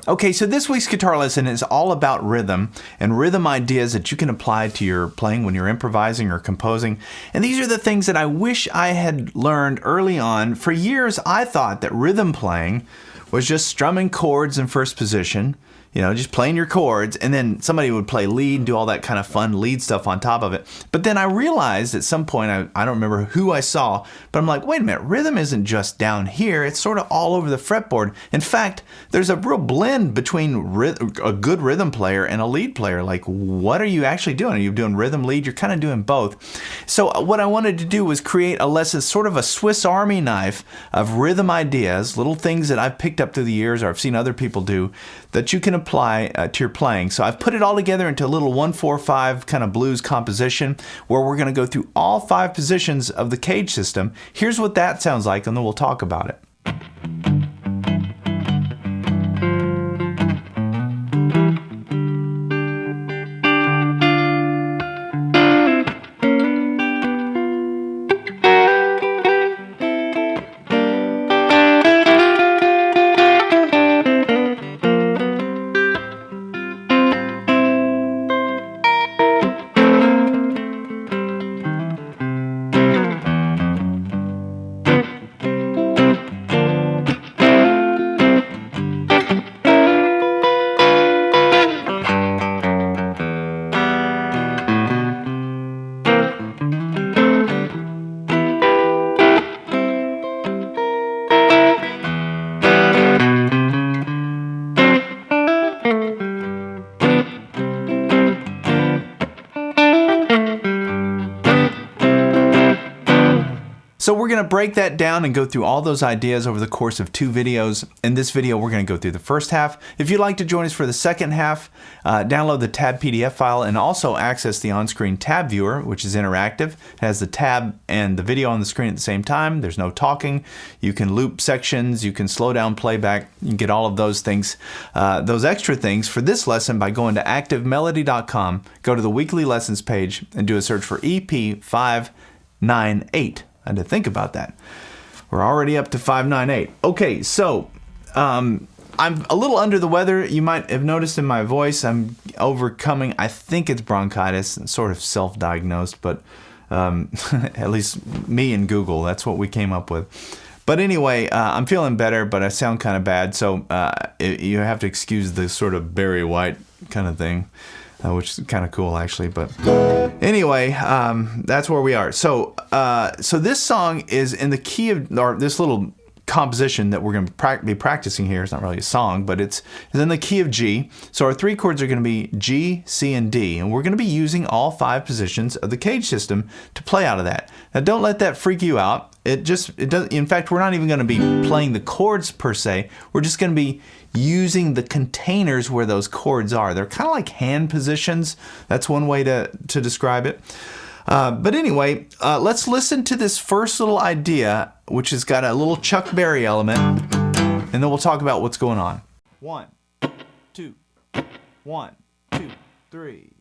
Okay, so this week's guitar lesson is all about rhythm and rhythm ideas that you can apply to your playing when you're improvising or composing. And these are the things that I wish I had learned early on. For years, I thought that rhythm playing was just strumming chords in first position, you know, just playing your chords, and then somebody would play lead and do all that kind of fun lead stuff on top of it. But then I realized at some point, I don't remember who I saw, but I'm like, wait a minute, rhythm isn't just down here, it's sort of all over the fretboard. In fact, there's a real blend between a good rhythm player and a lead player. Like, what are you actually doing? Are you doing rhythm, lead? You're kind of doing both. So what I wanted to do was create a lesson, sort of a Swiss Army knife of rhythm ideas, little things that I've picked up through the years or I've seen other people do that you can apply to your playing. So I've put it all together into a little 1-4-5 kind of blues composition where we're going to go through all 5 positions of the cage system. Here's what that sounds like, and then we'll talk about it. So we're going to break that down and go through all those ideas over the course of 2 videos. In this video, we're going to go through the first half. If you'd like to join us for the second half, download the tab PDF file and also access the on-screen tab viewer, which is interactive. It has the tab and the video on the screen at the same time. There's no talking. You can loop sections. You can slow down playback. You can get all of those things, those extra things for this lesson by going to activemelody.com, go to the weekly lessons page, and do a search for EP598. I had to think about that. We're already up to 598. Okay, so I'm a little under the weather. You might have noticed in my voice I'm overcoming, I think it's bronchitis, sort of self-diagnosed, but at least me and Google, that's what we came up with. But anyway, I'm feeling better, but I sound kind of bad, so you have to excuse the sort of Barry White kind of thing. Which is kind of cool, actually. But anyway, that's where we are. So this song is in the key of, or this little composition that we're going to be practicing here. It's not really a song, but it's in the key of G. So our 3 chords are going to be G, C, and D. And we're going to be using all 5 positions of the cage system to play out of that. Now, don't let that freak you out. It does. In fact, we're not even going to be playing the chords per se. We're just going to be using the containers where those chords are. They're kind of like hand positions. That's one way to describe it. But anyway, let's listen to this first little idea, which has got a little Chuck Berry element, and then we'll talk about what's going on. 1, 2, 1, 2, 3.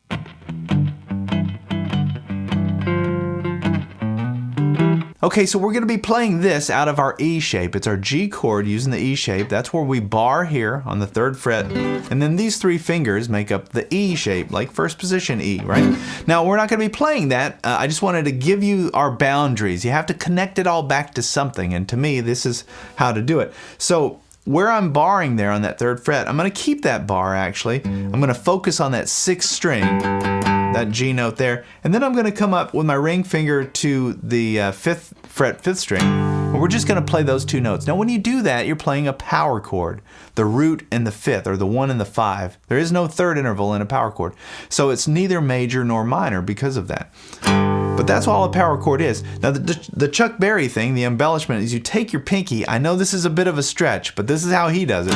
Okay, so we're going to be playing this out of our E shape. It's our G chord using the E shape. That's where we bar here on the 3rd fret. And then these 3 fingers make up the E shape, like first position E, right? Now, we're not going to be playing that. I just wanted to give you our boundaries. You have to connect it all back to something. And to me, this is how to do it. So where I'm barring there on that 3rd fret, I'm going to keep that bar, actually. I'm going to focus on that 6th string, that G note there, and then I'm going to come up with my ring finger to the 5th fret, 5th string, and we're just going to play those 2 notes. Now when you do that, you're playing a power chord, the root and the 5th, or the 1 and the 5. There is no 3rd interval in a power chord, so it's neither major nor minor because of that. But that's all a power chord is. Now the Chuck Berry thing, the embellishment, is you take your pinky. I know this is a bit of a stretch, but this is how he does it.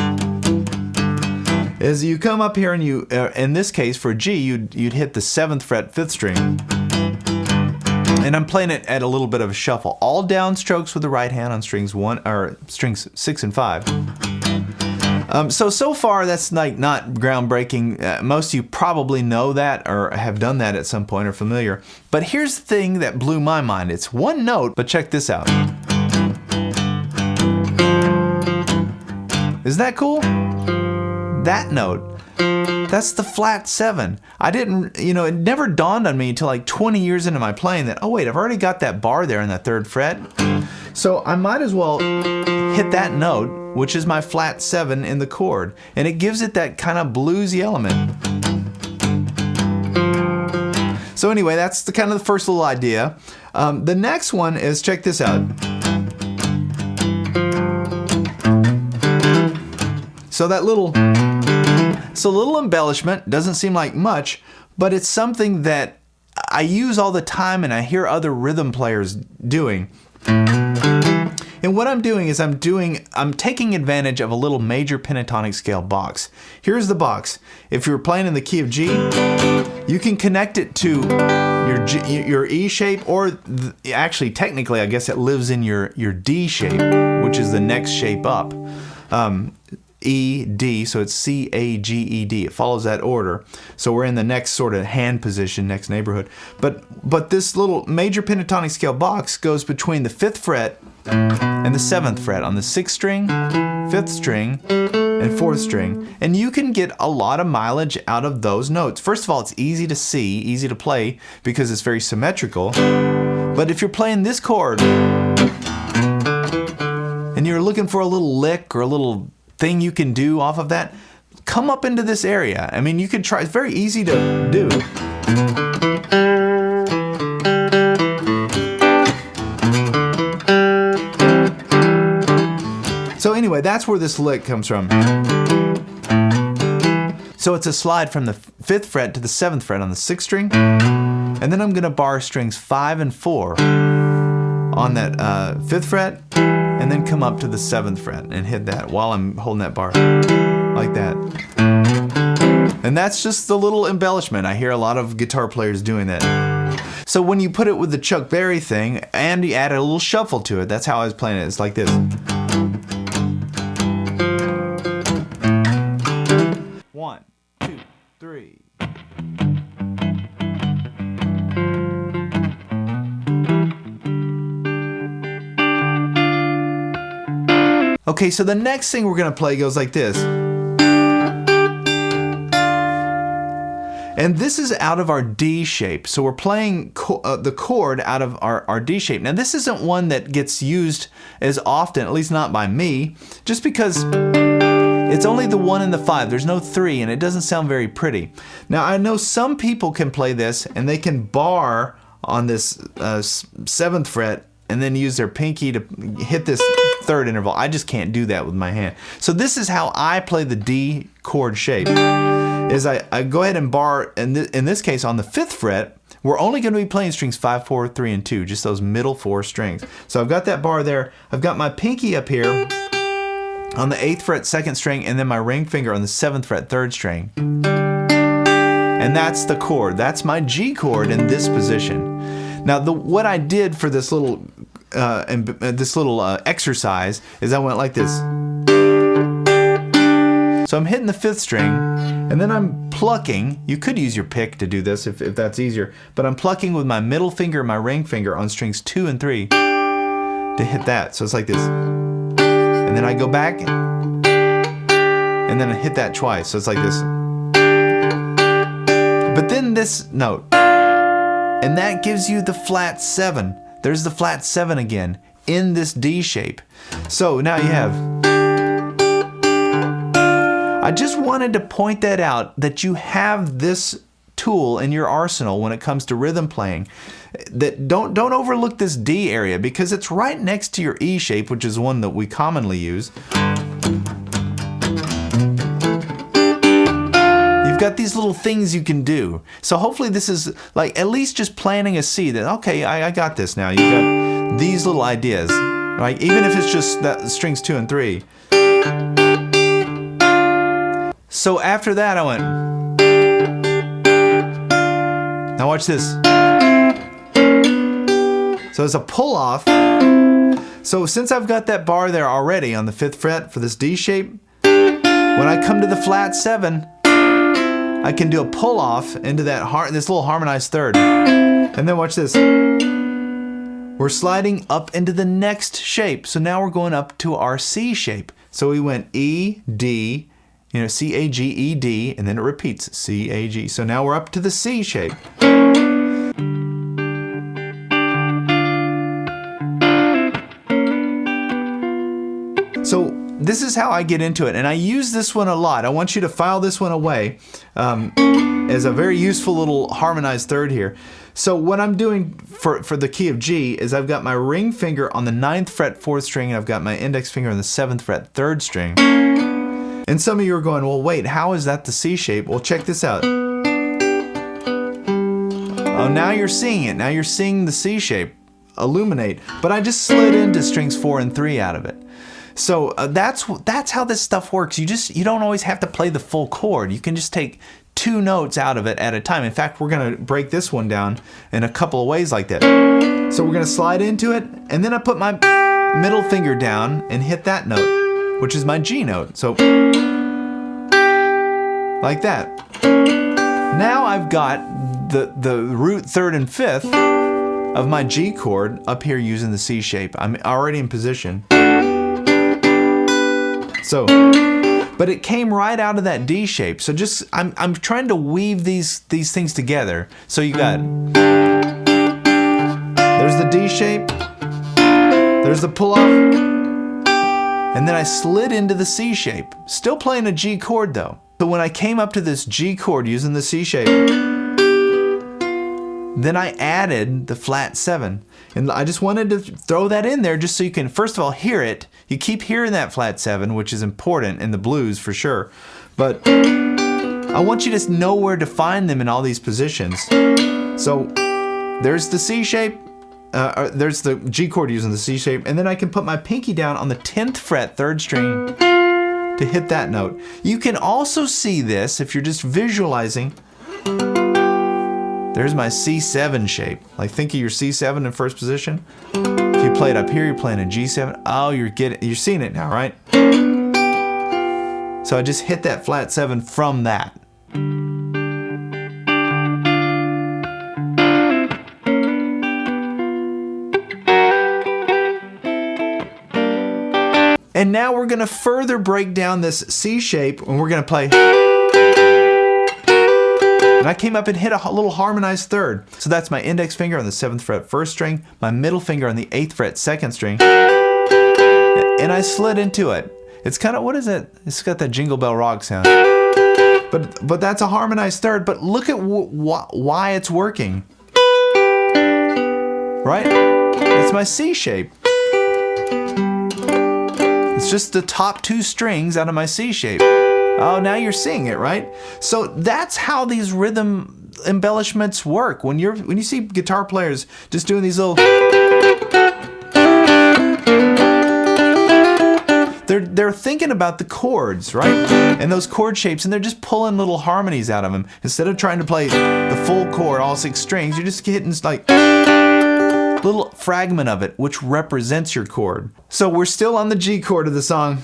Is you come up here and you, in this case for G, you'd hit the 7th fret, 5th string. And I'm playing it at a little bit of a shuffle. All down strokes with the right hand on strings 6 and 5. So far that's like not groundbreaking. Most of you probably know that or have done that at some point or familiar. But here's the thing that blew my mind. It's 1 note, but check this out. Isn't that cool? that note. That's the flat 7. I didn't, you know, it never dawned on me until like 20 years into my playing that, oh wait, I've already got that bar there in that 3rd fret. So I might as well hit that note, which is my flat 7 in the chord. And it gives it that kind of bluesy element. So anyway, that's the kind of the first little idea. The next one is, check this out. So that little, it's a little embellishment, doesn't seem like much, but it's something that I use all the time and I hear other rhythm players doing. And what I'm doing is I'm taking advantage of a little major pentatonic scale box. Here's the box. If you're playing in the key of G, you can connect it to your E shape, or actually technically I guess it lives in your D shape, which is the next shape up. E, D, so it's C, A, G, E, D. It follows that order. So we're in the next sort of hand position, next neighborhood. But this little major pentatonic scale box goes between the 5th fret and the 7th fret on the 6th string, 5th string, and 4th string. And you can get a lot of mileage out of those notes. First of all, it's easy to see, easy to play, because it's very symmetrical. But if you're playing this chord and you're looking for a little lick or a little thing you can do off of that, come up into this area. I mean, you could try, it's very easy to do. So anyway, that's where this lick comes from. So it's a slide from the 5th fret to the 7th fret on the 6th string, and then I'm gonna bar strings 5 and 4 on that 5th fret, and then come up to the 7th fret and hit that while I'm holding that bar, like that. And that's just the little embellishment. I hear a lot of guitar players doing that. So when you put it with the Chuck Berry thing, and you add a little shuffle to it, that's how I was playing it. It's like this. 1, 2, 3. Okay, so the next thing we're gonna play goes like this. And this is out of our D shape. So we're playing the chord out of our D shape. Now this isn't one that gets used as often, at least not by me, just because it's only the 1 and the 5. There's no 3, and it doesn't sound very pretty. Now I know some people can play this and they can bar on this 7th fret and then use their pinky to hit this 3rd interval. I just can't do that with my hand. So this is how I play the D chord shape. Is I go ahead and bar, in this case on the 5th fret, we're only going to be playing strings 5, 4, 3, and 2, just those middle 4 strings. So I've got that bar there. I've got my pinky up here on the 8th fret 2nd string, and then my ring finger on the 7th fret 3rd string. And that's the chord. That's my G chord in this position. Now what I did for this little exercise is I went like this. So I'm hitting the 5th string, and then I'm plucking. You could use your pick to do this if that's easier, but I'm plucking with my middle finger and my ring finger on strings 2 and 3 to hit that. So it's like this. And then I go back, and then I hit that twice. So it's like this. But then this note, and that gives you the flat 7. There's the flat 7 again in this D shape. So now you have, I just wanted to point that out, that you have this tool in your arsenal when it comes to rhythm playing. That don't overlook this D area, because it's right next to your E shape, which is one that we commonly use. You've got these little things you can do. So hopefully this is like at least just planting a seed that, okay, I got this now. You've got these little ideas, right? Even if it's just that strings 2 and 3. So after that I went, now watch this. So it's a pull off. So since I've got that bar there already on the 5th fret for this D shape, when I come to the flat 7, I can do a pull off into this little harmonized 3rd. And then watch this. We're sliding up into the next shape. So now we're going up to our C shape. So we went E, D, You know, C, A, G, E, D, and then it repeats, C, A, G. So now we're up to the C shape. So this is how I get into it, and I use this one a lot. I want you to file this one away as a very useful little harmonized third here. So what I'm doing for the key of G is I've got my ring finger on the 9th fret 4th string, and I've got my index finger on the 7th fret 3rd string. And some of you are going, well, wait, how is that the C shape? Well, check this out. Oh, now you're seeing it. Now you're seeing the C shape illuminate, but I just slid into strings 4 and 3 out of it. So that's how this stuff works. You don't always have to play the full chord. You can just take 2 notes out of it at a time. In fact, we're going to break this one down in a couple of ways like that. So we're going to slide into it, and then I put my middle finger down and hit that note, which is my G note. So like that. Now I've got the root 3rd and 5th of my G chord up here using the C shape. I'm already in position. So, but it came right out of that D shape. So just, I'm trying to weave these things together. So you got, there's the D shape, there's the pull off, and then I slid into the C shape. Still playing a G chord though. So when I came up to this G chord using the C shape, then I added the flat 7. And I just wanted to throw that in there just so you can, first of all, hear it. You keep hearing that flat 7, which is important in the blues for sure. But I want you to know where to find them in all these positions. So there's the C shape, there's the G chord using the C shape, and then I can put my pinky down on the 10th fret 3rd string to hit that note. You can also see this if you're just visualizing. There's my C7 shape. Like think of your C7 in first position. If you play it up here, you're playing a G7. Oh, you're seeing it now, right? So I just hit that flat 7 from that. And now we're gonna further break down this C shape, and we're gonna play. And I came up and hit a little harmonized third. So that's my index finger on the 7th fret 1st string, my middle finger on the 8th fret 2nd string, and I slid into it. It's kind of, what is it? It's got that Jingle Bell Rock sound. But that's a harmonized third, but look at why it's working. Right? It's my C shape. It's just the top 2 strings out of my C shape. Oh, now you're seeing it, right? So that's how these rhythm embellishments work. When you see guitar players just doing these little, they're thinking about the chords, right? And those chord shapes, and they're just pulling little harmonies out of them. Instead of trying to play the full chord, all 6 strings, you're just hitting like a little fragment of it, which represents your chord. So we're still on the G chord of the song.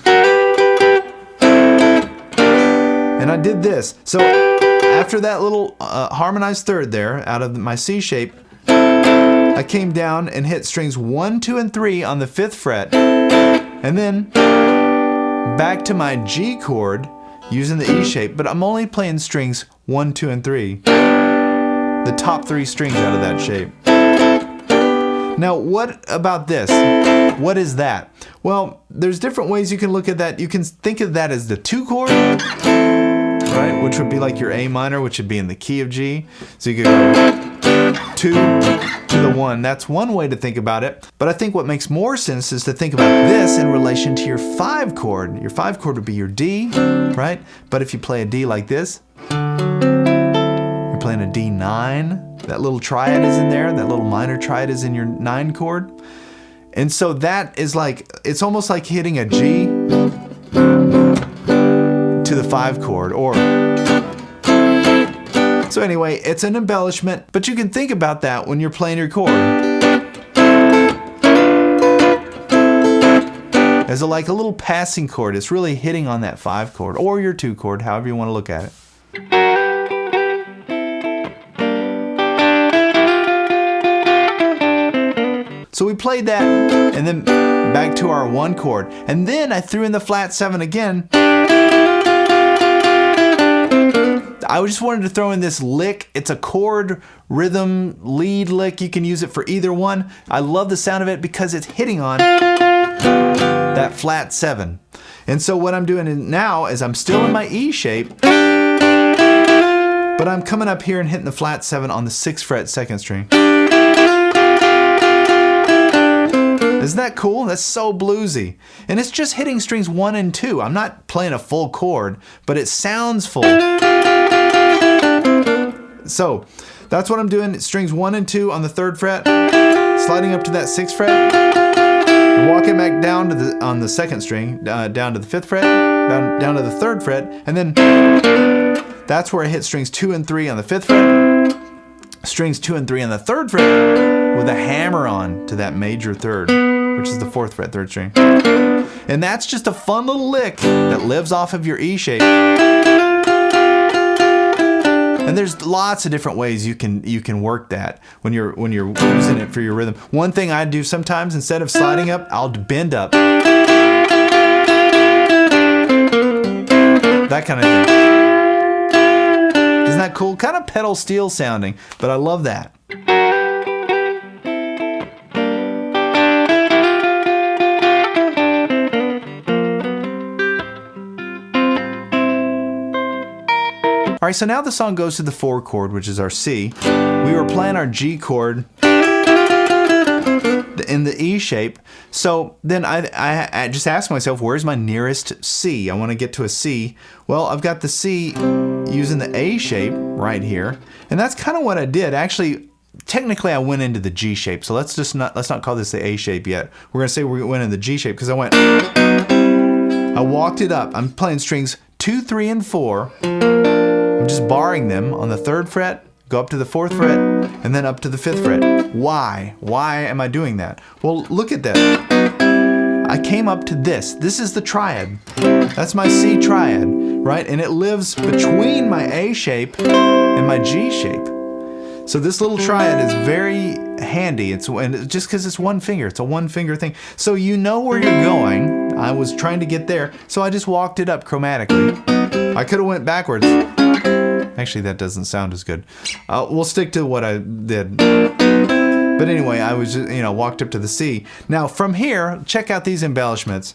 And I did this. So after that little harmonized third there out of my C shape, I came down and hit strings 1, 2, and 3 on the 5th fret, and then back to my G chord using the E shape, but I'm only playing strings 1, 2, and 3. The top 3 strings out of that shape. Now, what about this? What is that? Well, there's different ways you can look at that. You can think of that as the 2 chord, right? Which would be like your A minor, which would be in the key of G. So you could go 2 to the 1. That's one way to think about it. But I think what makes more sense is to think about this in relation to your 5 chord. Your 5 chord would be your D, right? But if you play a D like this, you're playing a D9. That little triad is in there. That little minor triad is in your 9 chord. And so that is like, it's almost like hitting a G to the 5 chord, or so anyway, it's an embellishment, but you can think about that when you're playing your chord as like a little passing chord. It's really hitting on that 5 chord or your 2 chord, however you want to look at it. So we played that, and then back to our 1 chord. And then I threw in the flat 7 again. I just wanted to throw in this lick. It's a chord rhythm lead lick. You can use it for either one. I love the sound of it because it's hitting on that flat 7. And so what I'm doing now is I'm still in my E shape, but I'm coming up here and hitting the flat 7 on the 6th fret 2nd string. Isn't that cool? That's so bluesy. And it's just hitting strings 1 and 2. I'm not playing a full chord, but it sounds full. So that's what I'm doing. Strings 1 and 2 on the 3rd fret, sliding up to that 6th fret, walking back down to on the 2nd string, down to the 5th fret, down to the 3rd fret, and then that's where I hit strings 2 and 3 on the 5th fret, strings 2 and 3 on the 3rd fret, with a hammer on to that major 3rd, which is the 4th fret 3rd string. And that's just a fun little lick that lives off of your E shape. And there's lots of different ways you can work that when you're using it for your rhythm. One thing I do sometimes, instead of sliding up, I'll bend up. That kind of thing. Isn't that cool? Kind of pedal steel sounding, but I love that. All right, so now the song goes to the 4 chord, which is our C. We were playing our G chord in the E shape. So then I just asked myself, where's my nearest C? I want to get to a C. Well, I've got the C using the A shape right here. And that's kind of what I did. Actually, technically I went into the G shape. So let's not call this the A shape yet. We're going to say we went in the G shape because I walked it up. I'm playing strings 2, 3, and 4. I'm just barring them on the 3rd fret, go up to the 4th fret, and then up to the 5th fret. Why? Why am I doing that? Well, look at that. I came up to this. This is the triad. That's my C triad, right? And it lives between my A shape and my G shape. So this little triad is very handy. And just because it's one finger, it's a one finger thing. So you know where you're going. I was trying to get there, so I just walked it up chromatically. I could have went backwards. Actually, that doesn't sound as good. We'll stick to what I did. But anyway, I was just, walked up to the C. Now from here, check out these embellishments.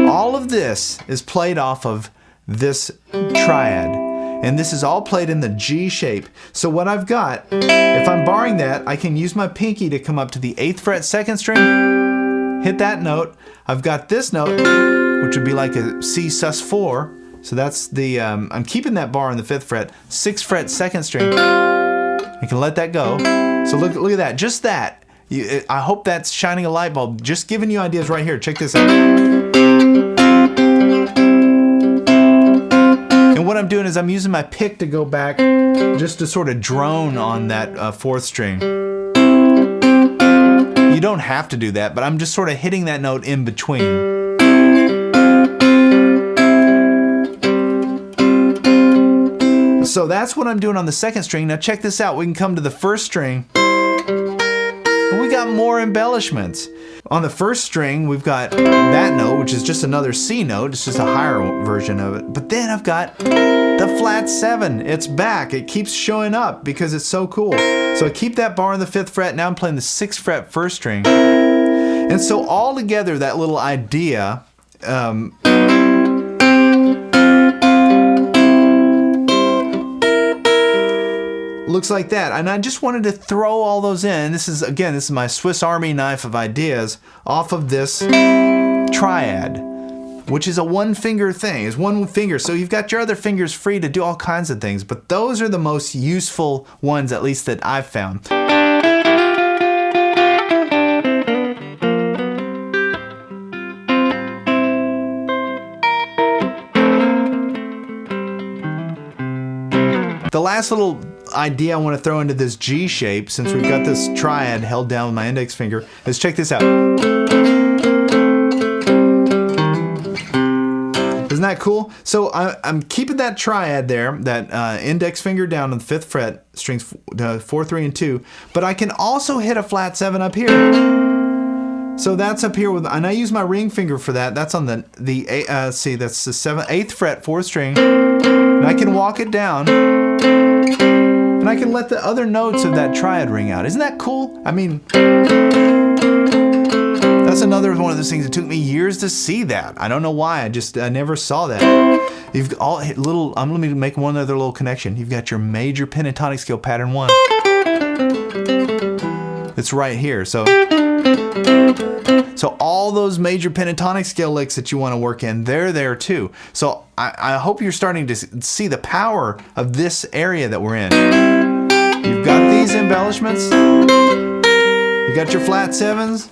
All of this is played off of this triad. And this is all played in the G shape. So what I've got, if I'm barring that, I can use my pinky to come up to the 8th fret 2nd string, hit that note. I've got this note, which would be like a C sus4. So that's the, I'm keeping that bar on the 5th fret, 6th fret 2nd string. I can let that go. So look at that, just that. I hope that's shining a light bulb. Just giving you ideas right here. Check this out. And what I'm doing is I'm using my pick to go back just to sort of drone on that 4th string. You don't have to do that, but I'm just sort of hitting that note in between. So that's what I'm doing on the 2nd string. Now check this out. We can come to the 1st string. And we got more embellishments. On the 1st string, we've got that note, which is just another C note. It's just a higher version of it. But then I've got the flat 7. It's back. It keeps showing up because it's so cool. So I keep that bar on the 5th fret. Now I'm playing the 6th fret 1st string. And so all together, that little idea looks like that. And I just wanted to throw all those in. This is my Swiss Army knife of ideas off of this triad, which is a one finger thing. It's one finger. So you've got your other fingers free to do all kinds of things, but those are the most useful ones, at least that I've found. The last little idea I want to throw into this G shape, since we've got this triad held down with my index finger, is check this out. Isn't that cool? So I'm keeping that triad there, that index finger down on the 5th fret, strings 4, 3, and 2, but I can also hit a flat 7 up here. So that's up here with, and I use my ring finger for that. That's on the see, that's the 8th fret, 4th string. And I can walk it down, and I can let the other notes of that triad ring out. Isn't that cool? I mean, that's another one of those things. It took me years to see that. I don't know why. I never saw that. You've all little. Let me make one other little connection. You've got your major pentatonic scale pattern 1. It's right here. So all those major pentatonic scale licks that you want to work in, they're there too. So I hope you're starting to see the power of this area that we're in. You've got these embellishments. You got your flat 7s,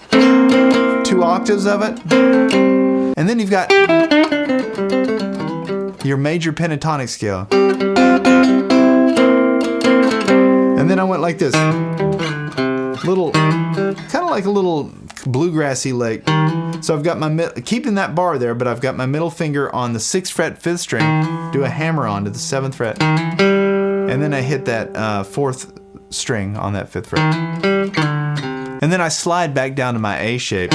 2 octaves of it, and then you've got your major pentatonic scale. And then I went like this. Little, kind of like a little bluegrassy lick. So I've got my, keeping that bar there, but I've got my middle finger on the 6th fret, 5th string, do a hammer on to the 7th fret, and then I hit that 4th string on that 5th fret. And then I slide back down to my A shape.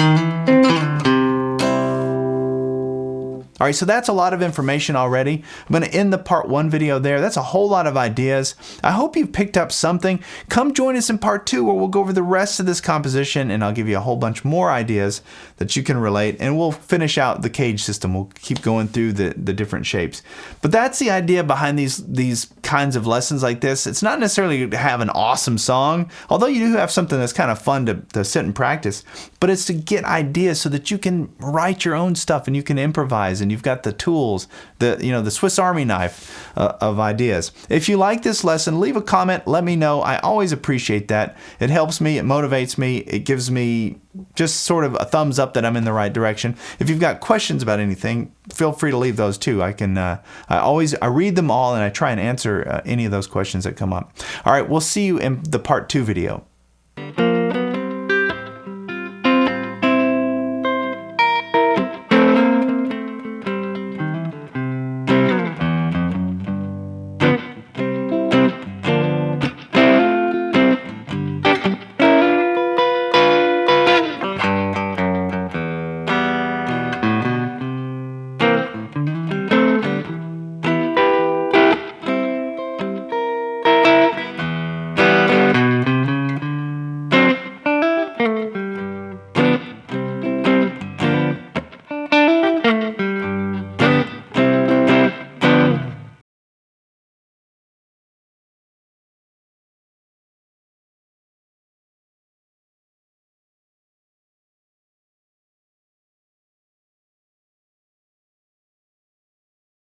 All right, so that's a lot of information already. I'm going to end the part 1 video there. That's a whole lot of ideas. I hope you've picked up something. Come join us in part 2 where we'll go over the rest of this composition and I'll give you a whole bunch more ideas that you can relate, and we'll finish out the cage system. We'll keep going through the different shapes. But that's the idea behind these kinds of lessons like this. It's not necessarily to have an awesome song, although you do have something that's kind of fun to sit and practice, but it's to get ideas so that you can write your own stuff and you can improvise, and you've got the tools, the Swiss Army knife of ideas. If you like this lesson, leave a comment, let me know. I always appreciate that. It helps me, it motivates me, it gives me just sort of a thumbs up that I'm in the right direction. If you've got questions about anything, feel free to leave those too. I read them all and I try and answer any of those questions that come up. All right, we'll see you in the part 2 video.